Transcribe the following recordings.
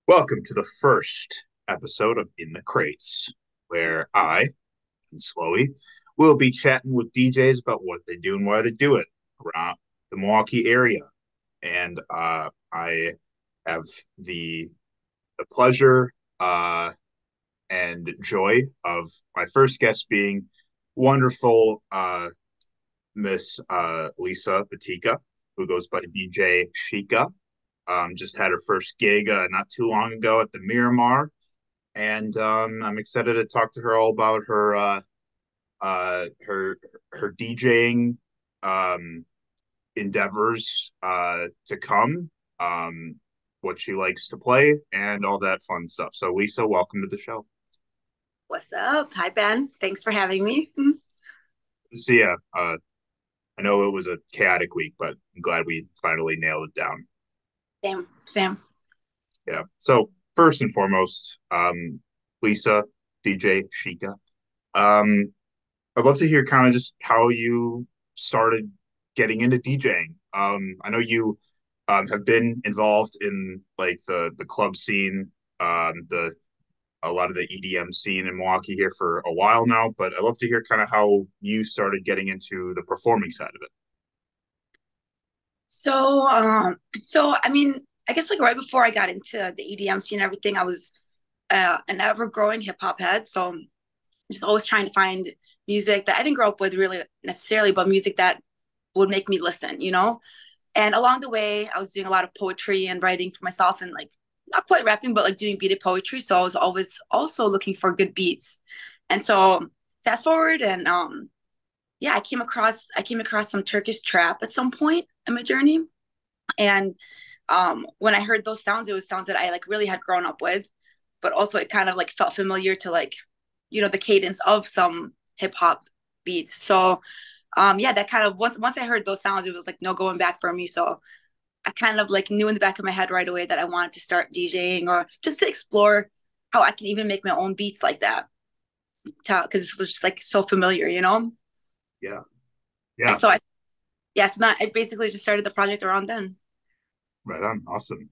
Welcome to the first episode of In the Crates, where I and Slowey will be chatting with DJs about what they do and why they do it around the Milwaukee area. And I have the pleasure and joy of my first guest being wonderful Miss Lisza Battikha, who goes by DJ Sheikha. Just had her first gig not too long ago at the Miramar, and I'm excited to talk to her all about her DJing um, endeavors to come, what she likes to play, and all that fun stuff. So, Lisa, welcome to the show. What's up? Hi, Ben. Thanks for having me. See ya. I know it was a chaotic week, but I'm glad we finally nailed it down. Sam. Yeah. So first and foremost, Lisa, DJ Sheikha. Um, I'd love to hear kind of just how you started getting into DJing. I know you have been involved in like the club scene, the a lot of the EDM scene in Milwaukee here for a while now, but I'd love to hear kind of how you started getting into the performing side of it. So I guess like right before I got into the EDM scene and everything, I was an ever-growing hip hop head. So just always trying to find music that I didn't grow up with really necessarily, but music that would make me listen. And along the way, I was doing a lot of poetry and writing for myself and like not quite rapping, but like doing beaded poetry. So I was always also looking for good beats. And so fast forward and yeah, I came across some Turkish trap at some point in my journey. And when I heard those sounds, it was sounds that I like really had grown up with, but also it kind of like felt familiar to like, the cadence of some hip hop beats. So yeah, that kind of once I heard those sounds, it was like no going back for me. So I kind of like knew in the back of my head right away that I wanted to start DJing or just to explore how I can even make my own beats like that. Because it was just like so familiar. Yeah, And yeah, so I basically just started the project around then. right on, awesome.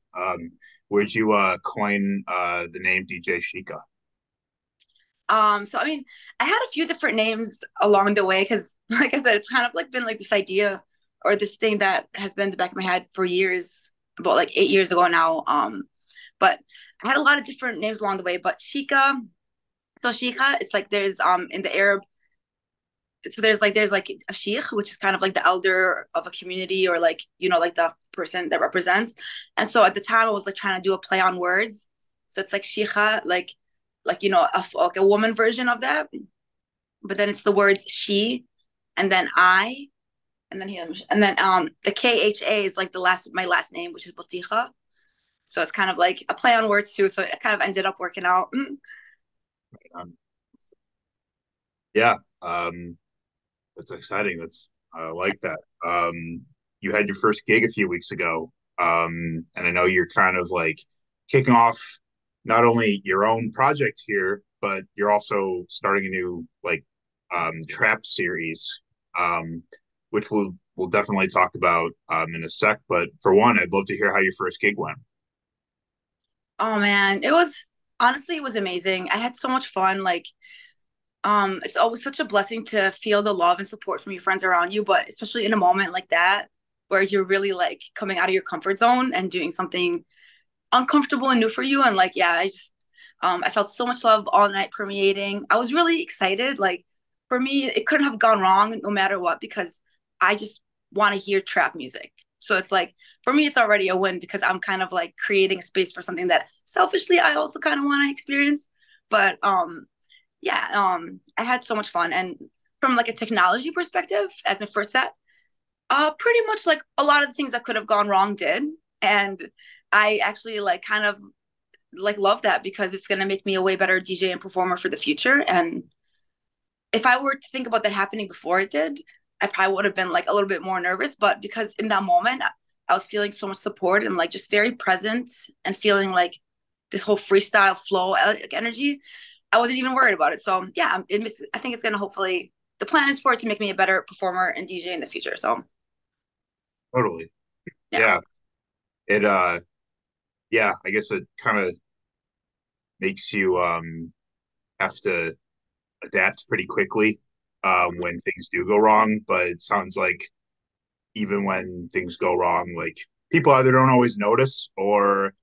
Where'd you coin the name DJ Sheikha? So I had a few different names along the way because, like I said, it's kind of like been like this idea or this thing that has been in the back of my head for years, about like 8 years ago now. But I had a lot of different names along the way. But Sheikha, so Sheikha, it's like there's in the Arab, so there's like a sheikh, which is kind of like the elder of a community or like like the person that represents. And so at the time, I was like trying to do a play on words. So it's like Sheikha, like like a woman version of that, but then it's the words she, and then I, and then him, and then the KHA is like the last my last name, which is Battikha. So it's kind of like a play on words too. So it kind of ended up working out. Um, yeah, that's exciting. That's I like that. You had your first gig a few weeks ago, and I know you're kind of like kicking off not only your own project here, but you're also starting a new like trap series, um, which we'll definitely talk about in a sec. But for one, I'd love to hear how your first gig went. Oh man, it was amazing. I had so much fun. Like it's always such a blessing to feel the love and support from your friends around you, but especially in a moment like that where you're really like coming out of your comfort zone and doing something uncomfortable and new for you. And like, yeah, I felt so much love all night permeating. I was really excited. Like for me, it couldn't have gone wrong no matter what because I just want to hear trap music. So it's like for me, it's already a win because I'm kind of like creating a space for something that selfishly I also kind of want to experience. But yeah, I had so much fun. And from like a technology perspective, as a first set, pretty much like a lot of the things that could have gone wrong did. And I actually like kind of like love that because it's going to make me a way better DJ and performer for the future. And if I were to think about that happening before it did, I probably would have been like a little bit more nervous. But because in that moment, I was feeling so much support and like just very present and feeling like this whole freestyle flow like, energy, I wasn't even worried about it. So yeah, I think it's going to hopefully, the plan is for it to make me a better performer and DJ in the future. So Totally. yeah. Yeah. It yeah, I guess it kind of makes you have to adapt pretty quickly when things do go wrong. But it sounds like even when things go wrong, like people either don't always notice or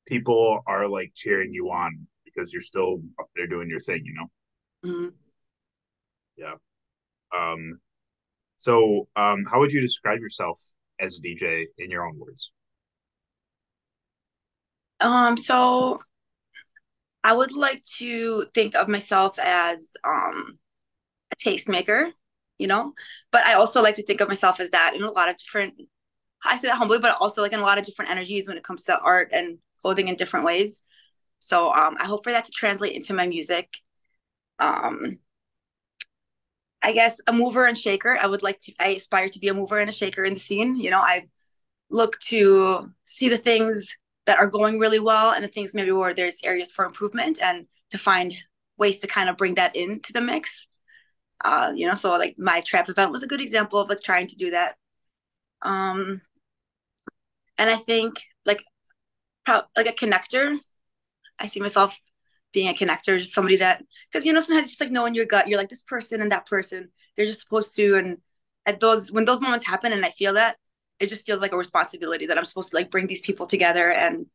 people are like cheering you on because you're still up there doing your thing, you know? Mhm. Yeah. Um, so how would you describe yourself as a DJ in your own words? So I would like to think of myself as a tastemaker, you know, but I also like to think of myself as that in a lot of different, I say that humbly, but also like in a lot of different energies when it comes to art and clothing in different ways. So I hope for that to translate into my music. Um, I guess a mover and shaker. I aspire to be a mover and a shaker in the scene. You know, I look to see the things that are going really well and the things maybe where there's areas for improvement and to find ways to kind of bring that into the mix. You know, so like my trap event was a good example of like trying to do that. Um, and I think like like a connector. I see myself being a connector, just somebody that because you know sometimes just like knowing your gut, you're like this person and that person, they're just supposed to and at those when those moments happen and I feel that it just feels like a responsibility that I'm supposed to like bring these people together and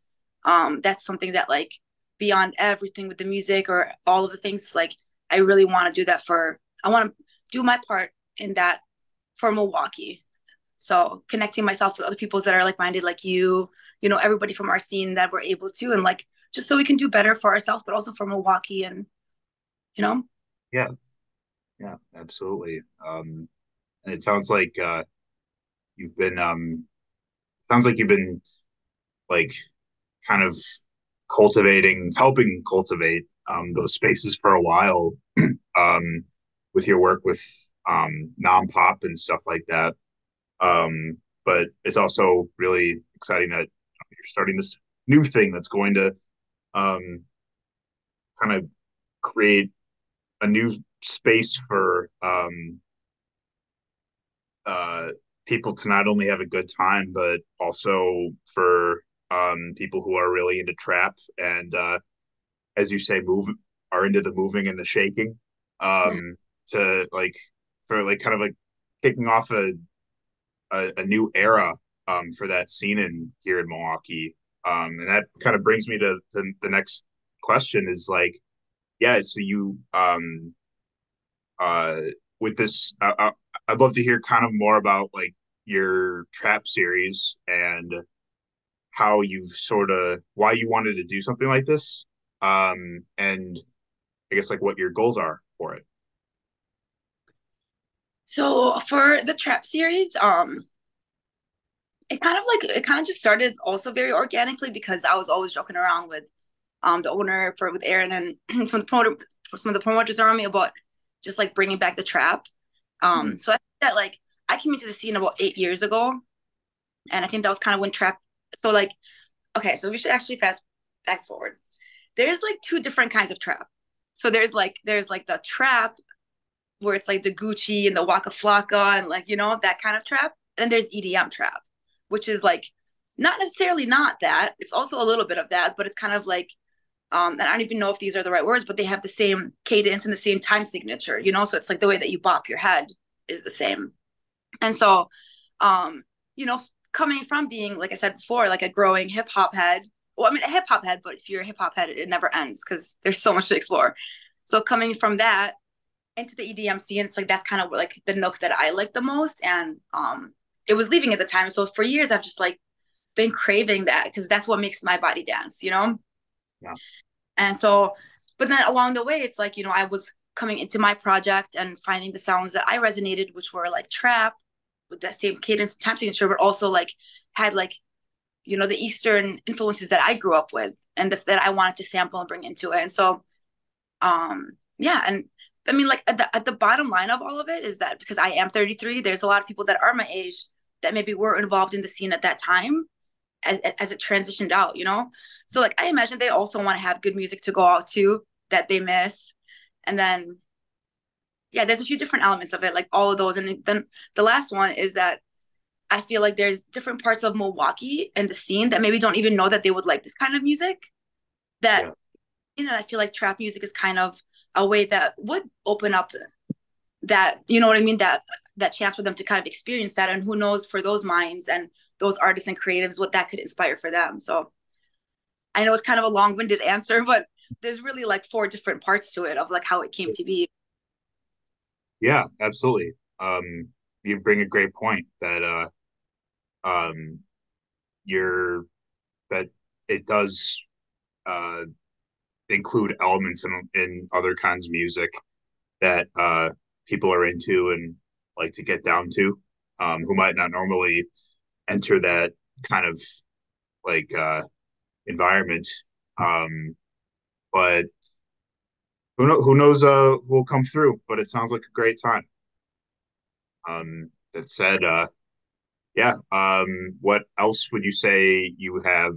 that's something that like beyond everything with the music or all of the things like I really want to do that for I want to do my part in that for Milwaukee. So connecting myself with other people that are like minded, like you know, everybody from our scene that we're able to, and like just so we can do better for ourselves, but also for Milwaukee, and you know, Yeah, yeah, absolutely. And it sounds like you've been sounds like you've been like kind of helping cultivate those spaces for a while um, with your work with non pop and stuff like that. But it's also really exciting that you're starting this new thing that's going to um, kind of create a new space for uh, people to not only have a good time, but also for people who are really into trap and, as you say, move are into the moving and the shaking to like for like kind of like kicking off a new era for that scene in here in Milwaukee. And that kind of brings me to the next question is like, yeah, so you uh with this I'd love to hear kind of more about like your trap series and how you've sort of why you wanted to do something like this and I guess like what your goals are for it. so for the trap series, it kind of just started also very organically because I was always joking around with the owner for with Aaron and some of the promoters around me about just like bringing back the trap. Mm. So I think that like I came into the scene about 8 years ago, and I think that was kind of when trap. So like okay, so we should actually fast back forward. There's like two different kinds of trap. So there's like the trap where it's like the Gucci and the Waka Flocka and like you know that kind of trap. And then there's EDM trap, which is like not necessarily not that. It's also a little bit of that, but it's kind of like and I don't even know if these are the right words, but they have the same cadence and the same time signature, you know? So it's like the way that you bop your head is the same. And so, um, you know, coming from being, like I said before, like a growing hip hop head, well, I mean, a hip hop head, but if you're a hip hop head, it never ends because there's so much to explore. So coming from that into the EDM scene, it's like that's kind of like the nook that I like the most. And it was leaving at the time. So for years, I've just like been craving that because that's what makes my body dance, you know? Yeah. And so, but then along the way, it's like, you know, I was coming into my project and finding the sounds that I resonated, which were like trap with that same cadence and time signature, but also like had like, you know, the Eastern influences that I grew up with and that I wanted to sample and bring into it. And so, yeah. And I mean, like at the bottom line of all of it is that because I am 33, there's a lot of people that are my age that maybe were involved in the scene at that time as it transitioned out, you know? So like I imagine they also want to have good music to go out to that they miss. And then yeah, there's a few different elements of it, like all of those. And then the last one is that I feel like there's different parts of Milwaukee and the scene that maybe don't even know that they would like this kind of music that Yeah. and I feel like trap music is kind of a way that would open up that, you know what I mean, that chance for them to kind of experience that, and who knows for those minds and those artists and creatives what that could inspire for them. So I know it's kind of a long-winded answer, but there's really like four different parts to it of like how it came to be. Yeah, absolutely. You bring a great point that um, you're that it does uh, include elements in other kinds of music that people are into and like to get down to, who might not normally enter that kind of like environment. Um, but who knows who will come through? But it sounds like a great time. That said, yeah. What else would you say you have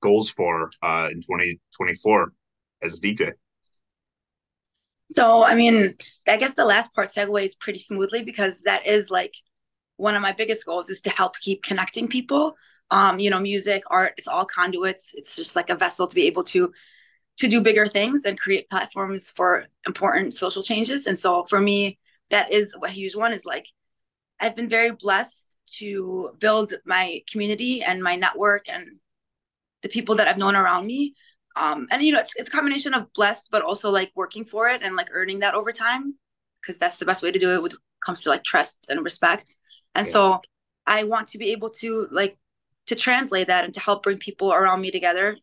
goals for in 2024 as a DJ? So I mean, I guess the last part segues pretty smoothly because that is like one of my biggest goals is to help keep connecting people. Music, art, it's all conduits. It's just like a vessel to be able to do bigger things and create platforms for important social changes. And so for me, that is a huge one. Is like I've been very blessed to build my community and my network and the people that I've known around me. And it's a combination of blessed, but also like working for it and like earning that over time, because that's the best way to do it when it comes to like trust and respect. And Yeah. so I want to be able to like to translate that and to help bring people around me together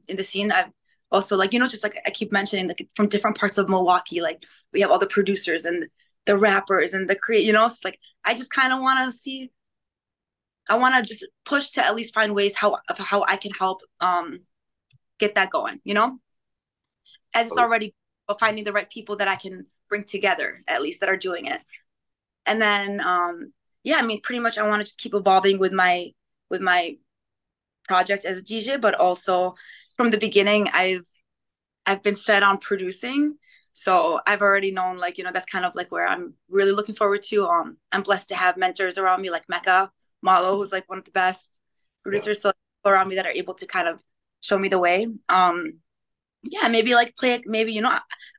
in the scene. I've also like, just like I keep mentioning, like from different parts of Milwaukee, like we have all the producers and the rappers and the create, it's like I just kind of want to see, I want to just push to at least find ways how I can help get that going, as it's already finding the right people that I can bring together, at least that are doing it. And then, yeah, I mean, pretty much I want to just keep evolving with my project as a DJ, but also from the beginning, I've been set on producing. So I've already known, like, that's kind of like where I'm really looking forward to. I'm blessed to have mentors around me like Mecca Malo, who's like one of the best Yeah. producers so around me that are able to kind of show me the way. Yeah, maybe like play, maybe,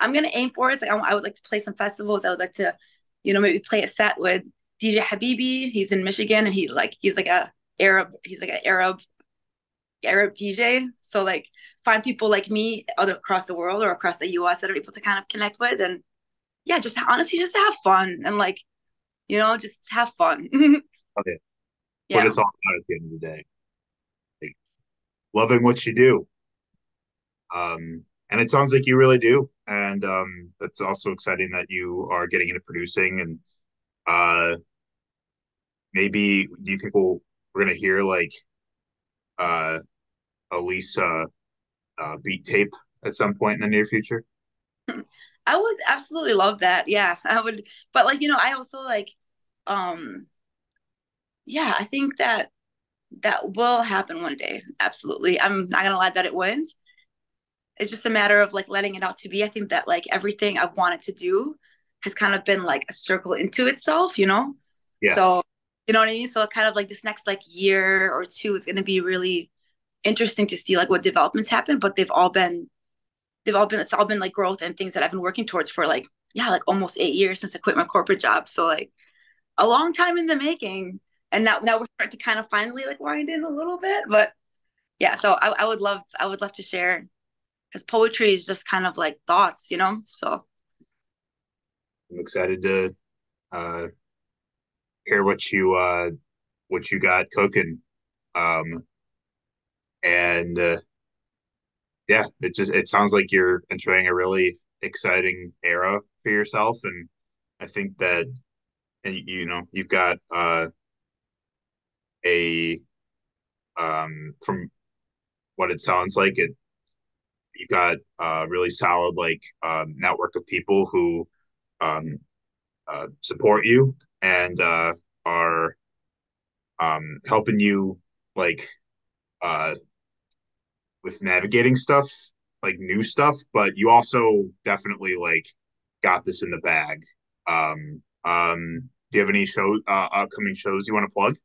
I'm going to aim for it. It's like, I would like to play some festivals. I would like to, maybe play a set with DJ Habibi. He's in Michigan and he's like Arab DJ. So like find people like me other across the world or across the US that are able to kind of connect with. And yeah, just honestly, just have fun and like, just have fun. Okay. What Yeah. it's all about at the end of the day. Like, loving what you do. And it sounds like you really do. And that's also exciting that you are getting into producing. And maybe do you think we're gonna hear like uh, a Lisa beat tape at some point in the near future? I would absolutely love that. Yeah, I would. But like, I also like, um, yeah, I think that will happen one day. Absolutely. I'm not gonna lie that it wouldn't. It's just a matter of like letting it out to be. I think that like everything I've wanted to do has kind of been like a circle into itself. Yeah. So you know what I mean? So kind of like this next like year or two is gonna be really interesting to see like what developments happen, but it's all been like growth and things that I've been working towards for like, yeah, like almost 8 years since I quit my corporate job. So like a long time in the making. And now we're starting to kind of finally like wind in a little bit. But yeah, so I would love to share because poetry is just kind of like thoughts. So I'm excited to uh, hear what you got cooking. Um, and yeah, it sounds like you're entering a really exciting era for yourself, and I think that and you've got a from what it sounds like you've got a really solid like network of people who um, support you and are helping you like uh, with navigating stuff, like new stuff, but you also definitely like got this in the bag. Do you have any upcoming shows you want to plug?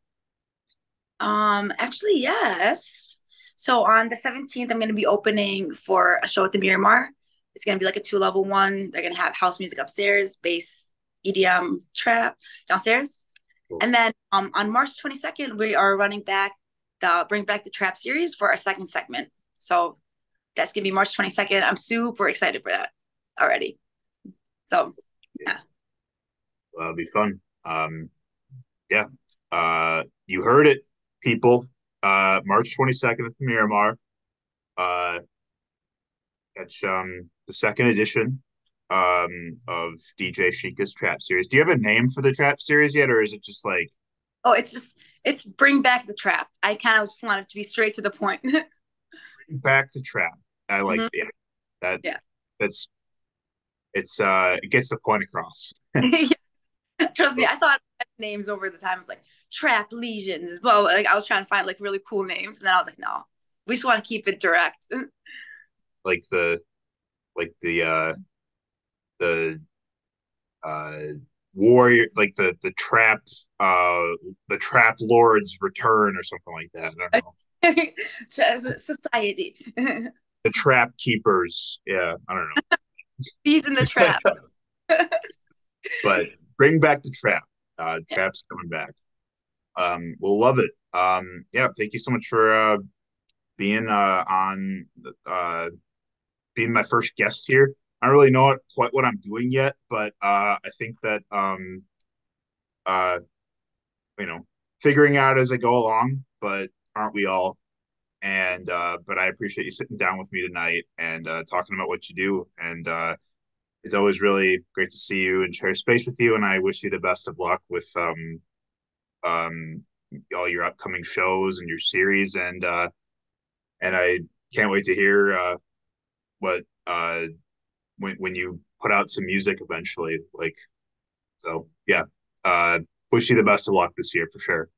actually yes. So on the 17th, I'm going to be opening for a show at the Miramar. It's going to be like a two-level one. They're going to have house music upstairs, bass, EDM, trap downstairs. Cool. And then on March 22nd, we are running back the Bring Back the Trap series for our second segment. So that's going to be March 22nd. I'm super excited for that already. So, yeah. Well, that'll be fun. Yeah. You heard it, people. March 22nd at the Miramar. Uh, Catch the second edition of DJ Sheikha's Trap Series. Do you have a name for the Trap Series yet, or is it just like Oh, it's Bring Back the Trap. I kind of just want it to be straight to the point. Bring Back the Trap? I like Mhm. that. Yeah. That's it gets the point across. Trust me, I thought names over the time was like Trap Legions. Well, like I was trying to find like really cool names, and then I was like, no, we just want to keep it direct. Like the uh warrior, like uh the trap lord's return or something like that. I don't know. Society. The trap keepers. Yeah, I don't Bees in the know. trap. But bring back the trap. Yeah. Trap's coming back. We'll love it. Yeah, thank you so much for being on being my first guest here. I don't really know quite what I'm doing yet, but I think that uh, you know, figuring out as I go along. But aren't we all? And but I appreciate you sitting down with me tonight and talking about what you do. And it's always really great to see you and share space with you. And I wish you the best of luck with um, all your upcoming shows and your series. And I can't wait to hear what when you put out some music eventually. Like so, yeah. Wish you the best of luck this year for sure.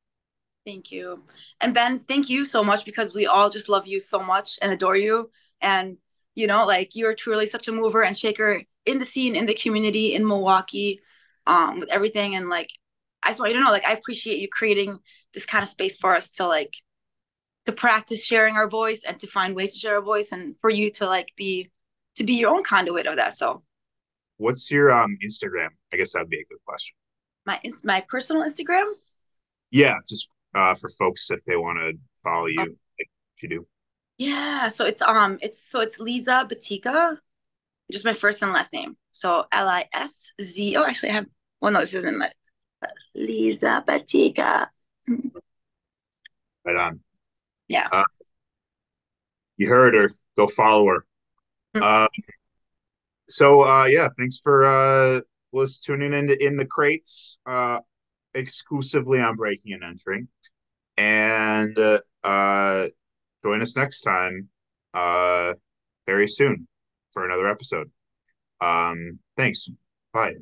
Thank you. And Ben, thank you so much because we all just love you so much and adore you. And, like you're truly such a mover and shaker in the scene, in the community, in Milwaukee, with everything. And like, I just want you to know, like, I appreciate you creating this kind of space for us to like, to practice sharing our voice and to find ways to share our voice and for you to like to be your own conduit of that. So What's your Instagram? I guess that'd be a good question. my personal Instagram. Yeah, just for folks if they want to follow you, like you do. Yeah, so it's Lisza Battikha, just my first and last name. So Lisz. Oh, actually, I have. Well, no, this isn't my Lisza Battikha. Right on. Yeah. Uh, you heard her. Go follow her. Uh, yeah, thanks for tuning into In the Crates, exclusively on Breaking and Entering, and join us next time, very soon for another episode. Thanks. Bye.